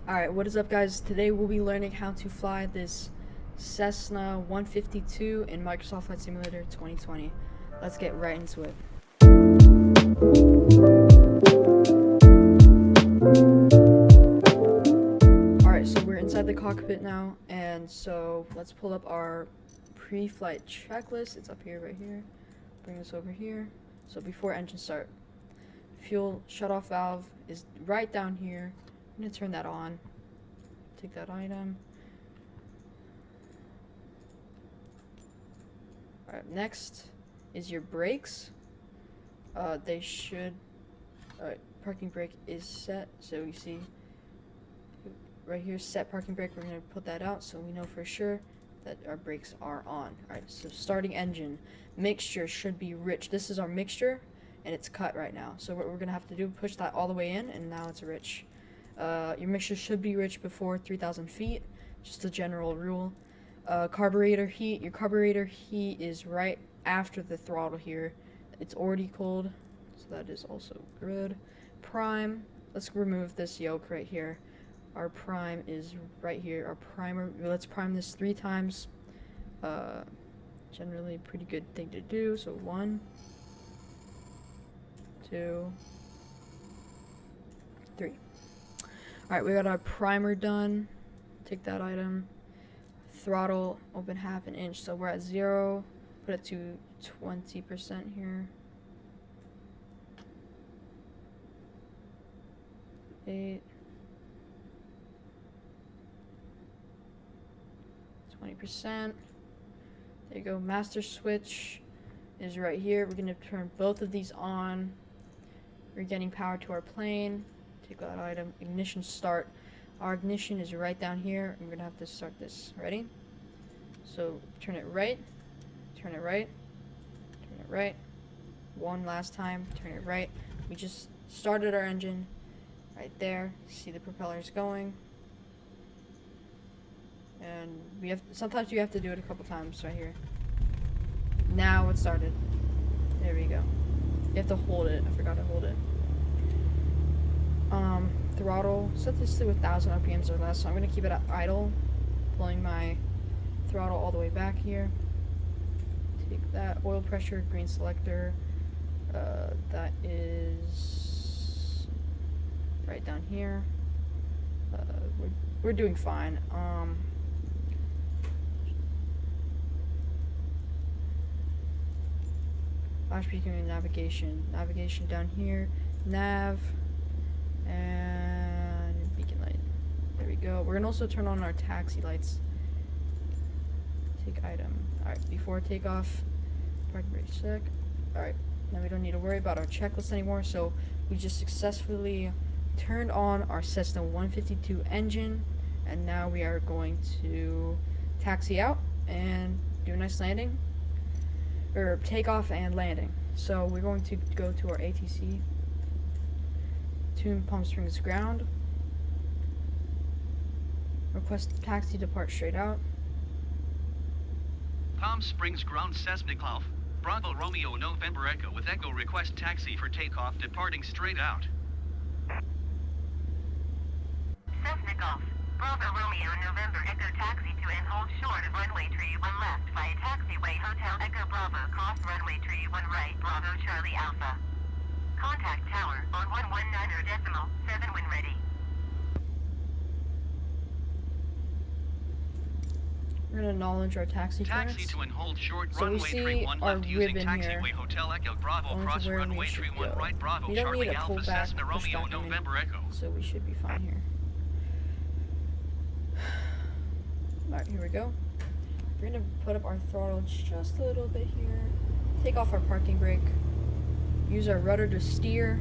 Alright, what is up, guys? Today we'll be learning how to fly this Cessna 152 in Microsoft Flight Simulator 2020. Let's get right into it. Alright, so we're inside the cockpit now, and so let's pull up our pre-flight checklist. It's up here, right here. Bring this over here. So before engine start, fuel shutoff valve is right down here. I'm gonna turn that on. Take that item. Alright, next is your brakes. They should. Alright, parking brake is set. So you see right here, set parking brake. We're going to put that out so we know for sure that our brakes are on. Alright, so starting engine. Mixture should be rich. This is our mixture, and it's cut right now. So what we're going to have to do, push that all the way in, and now it's rich. Your mixture should be rich before 3,000 feet. Just a general rule. Carburetor heat. Your carburetor heat is right after the throttle here. It's already cold, so that is also good. Prime. Let's remove this yoke right here. Our prime is right here. Our primer. Let's prime this 3 times. Generally, pretty good thing to do. So 1, 2, 3. Alright, we got our primer done. Take that item. Throttle, open half an inch. So we're at 0. Put it to 20% here. 8. 20%. There you go. Master switch is right here. We're going to turn both of these on. We're getting power to our plane. Take that item. Ignition start. Our ignition is right down here. I'm going to have to start this. Ready? So turn it right. Turn it right. Turn it right. One last time. Turn it right. We just started our engine right there. See the propellers going. And sometimes you have to do it a couple times right here. Now it started. There we go. You have to hold it. I forgot to hold it. Throttle. Set this to 1,000 RPMs or less. So I'm gonna keep it at idle. Pulling my throttle all the way back here. Take that. Oil pressure. Green selector. That is right down here. We're doing fine. Flash beacon and navigation. Navigation down here. Nav. And beacon light. There we go. We're gonna also turn on our taxi lights. Take item. Alright, before takeoff. Park brake check. Alright, now we don't need to worry about our checklist anymore. So we just successfully turned on our Cessna 152 engine. And now we are going to taxi out and do a nice landing. Or takeoff and landing. So we're going to go to our ATC. Tune Palm Springs ground. Request taxi depart straight out. Palm Springs ground Cessna Golf. Bravo Romeo November Echo with Echo request taxi for takeoff departing straight out. Cessna Golf. Bravo Romeo November Echo taxi to and hold short of runway tree 1 left via taxiway Hotel Echo Bravo cross runway tree 1 right Bravo Charlie Alpha. Contact tower on 119.7 when ready. We're gonna acknowledge our taxi clearance. Taxi to and hold short So we runway tree see 1 our left using ribbon here. taxiway Hotel Echo Bravo cross where runway we should tree 1 go. right Bravo We don't Charlie need to pull Alpha back, Cessna push Romeo back, November Echo. So we should be fine here. Alright, here we go. We're gonna put up our throttle just a little bit here. Take off our parking brake. Use our rudder to steer.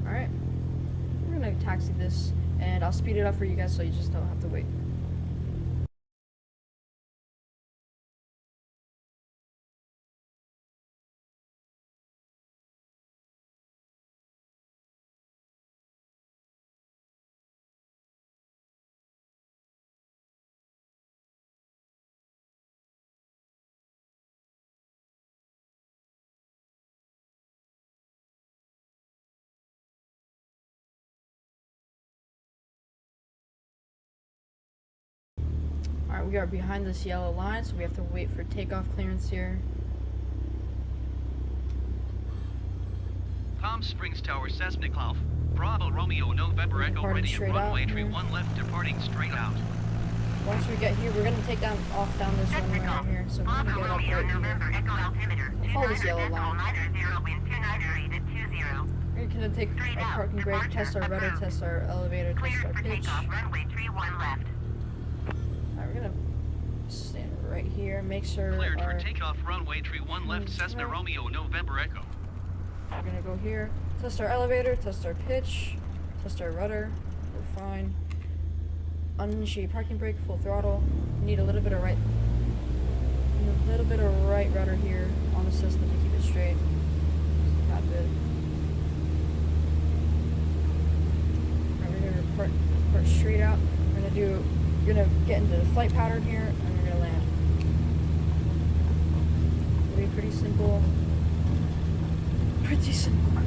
Alright. We're gonna taxi this, and I'll speed it up for you guys so you just don't have to wait. Alright, we are behind this yellow line, so we have to wait for takeoff clearance here. Palm Springs Tower, Cessna Clough. Bravo Romeo November Echo Departing ready at straight runway out tree here. 1 left departing straight out. Once we get here, we're gonna take off down this runway right here. So we're gonna Bravo get up Romeo right November here. Echo altimeter Follow this yellow 29.90 line. wind 298 We're gonna take Straight our out, parking brake, departure test our rudder, approved. test our elevator, test Cleared our for pitch. takeoff runway tree 1 left. Alright, we're gonna stand right here, make sure Cleared for our takeoff runway tree 1 left Cessna right. Romeo November Echo. We're gonna go here, test our elevator, test our pitch, test our rudder. We're fine. Uninitiate parking brake, full throttle. Need a little bit of right rudder here on the Cessna to keep it straight. Not good. Alright, we're gonna report straight out. We're gonna get into the flight pattern here, and we're gonna land. It'll be pretty simple. Pretty simple. Yeah.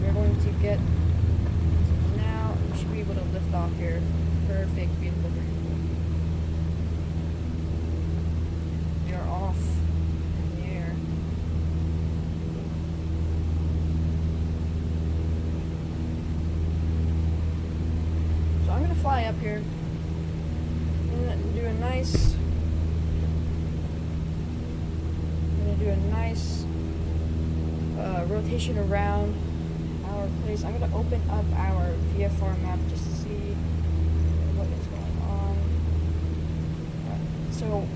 We're going to get now. We should be able to lift off here. Perfect, beautiful, beautiful. We are off in the air. So I'm gonna fly up here and do a nice. Rotation around our place. I'm going to open up our VFR map just to see what is going on. So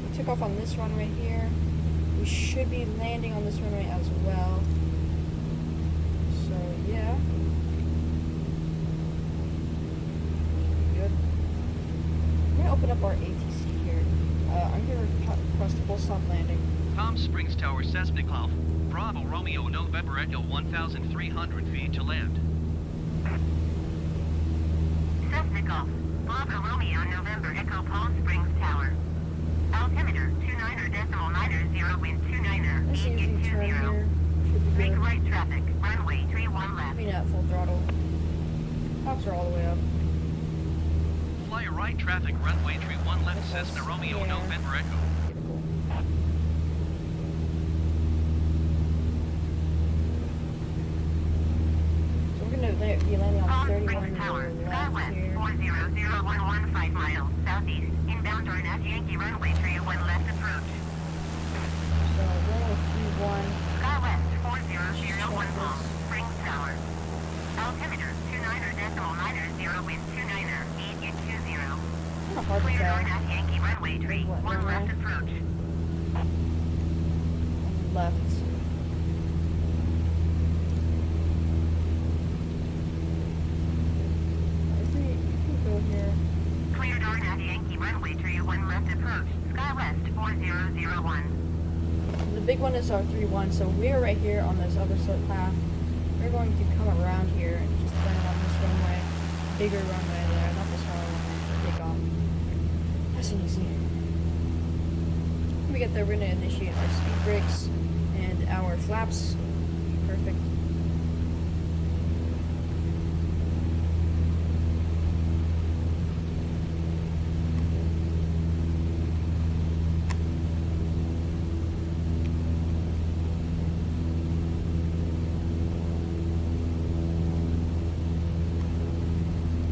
we took off on this runway here. We should be landing on this runway as well. So yeah. Good. I'm going to open up our ATC here. I'm going to request full stop landing. Palm Springs Tower, Cessna Clough. Bravo Romeo November Echo 1,300 feet to land. Cessna Golf. Bravo Romeo November Echo Palm Springs Tower. Altimeter 29.90 wind 29er Let's see if we turn 8820. here. Should be Make good. right traffic. Runway tree 1 left. Maybe not full throttle. Tops are all the way up. Fly right traffic runway tree 1 left Yes, Cessna Romeo yeah. November Echo. Beautiful. So we're gonna be landing on Palm 31 Springs Tower. left Skywest here. 400115 miles southeast. Inbound Dornat Yankee runway tree 1 left approach. So runway 31. Skywest 4001 Palm Springs Tower. Altimeter 29.90 wind 29er 8820. Kind of hard to Clear tell. Dornat Yankee runway tree What 1 left runway? approach. And left. We can go here. Clear Dornat Yankee runway tree 1 left approach. Skywest 4001. The big one is our 3-1, so we're right here on this other sort of path. We're going to come around here and just land on this runway. Bigger runway there, not this smaller one. Take off. Nice and easy. When we get there, we're going to initiate our speed brakes and our flaps. Perfect.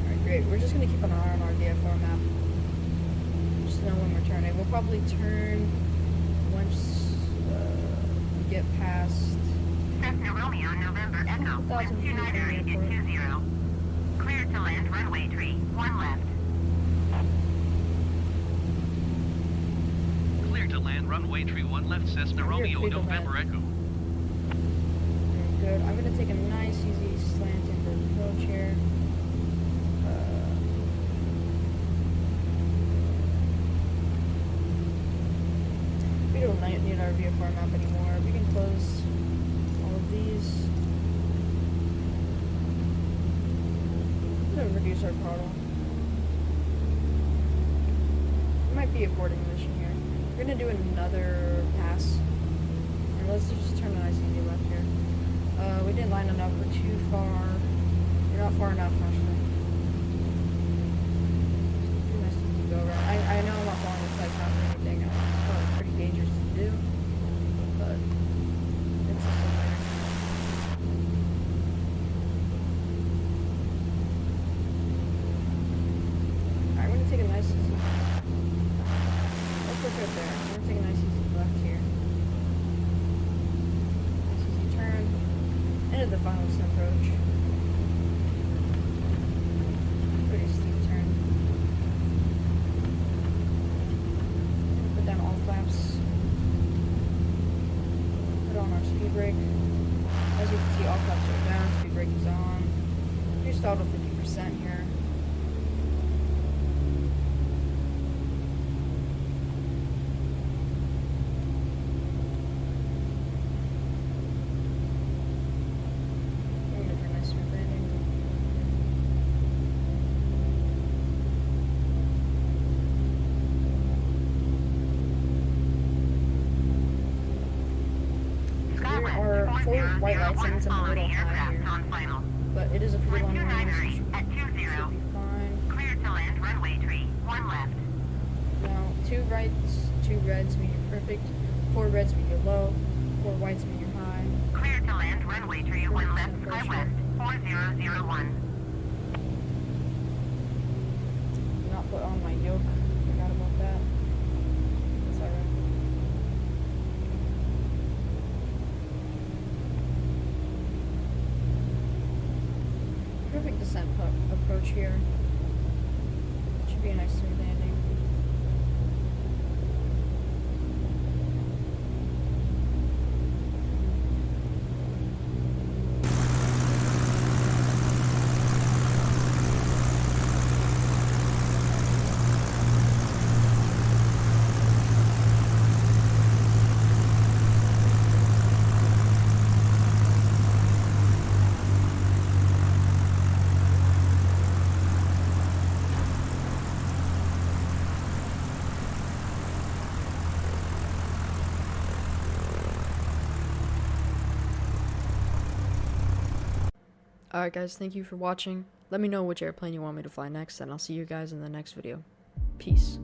Alright, great. We're just going to keep an eye on our VFR map. Just know when we're turning. We'll probably turn once we get past. Cessna Romeo November Echo 1,000 feet from the airport. 29er 20. Cleared to land runway tree 1 left. Clear to land runway tree 1 left Cessna You're Romeo clear to November land. Echo. Very good. I'm going to take a nice, easy slant into the approach here. We don't need our VFR map anymore. We can close all of these. I'm going to reduce our throttle. It might be a boarding mission here. We're going to do another pass. And let's just turn a nice easy left here. We didn't line it up. We're too far You're not far enough, actually. Pretty nice to go around. I know I'm not following the flight path or anything. It's probably pretty dangerous to do, but it's a simulator. Alright, we're gonna take a nice easy. Let's look right there. We're gonna take a nice easy left here. Nice easy turn. Into the final approach. Pretty steep turn. Put down all flaps. Put on our speed brake. As you can see, all flaps are down, speed brake is on. We're stalled at 50% here. Going for a nice smooth landing. There are 4 white lights and it's a little high here, on final. but it is a pretty long One runway, so right should at 20. be fine. Clear to land runway tree. 1 left. Now, 2 rights, 2 reds mean you're perfect, 4 reds mean you're low, 4 whites mean you're high. Clear to land runway tree. 1 left. Sky Pressure. west. 4001. Not put on my yoke, forgot about that. That's alright. Perfect descent approach here. Should be a nice smooth landing. Alright guys, thank you for watching. Let me know which airplane you want me to fly next, and I'll see you guys in the next video. Peace.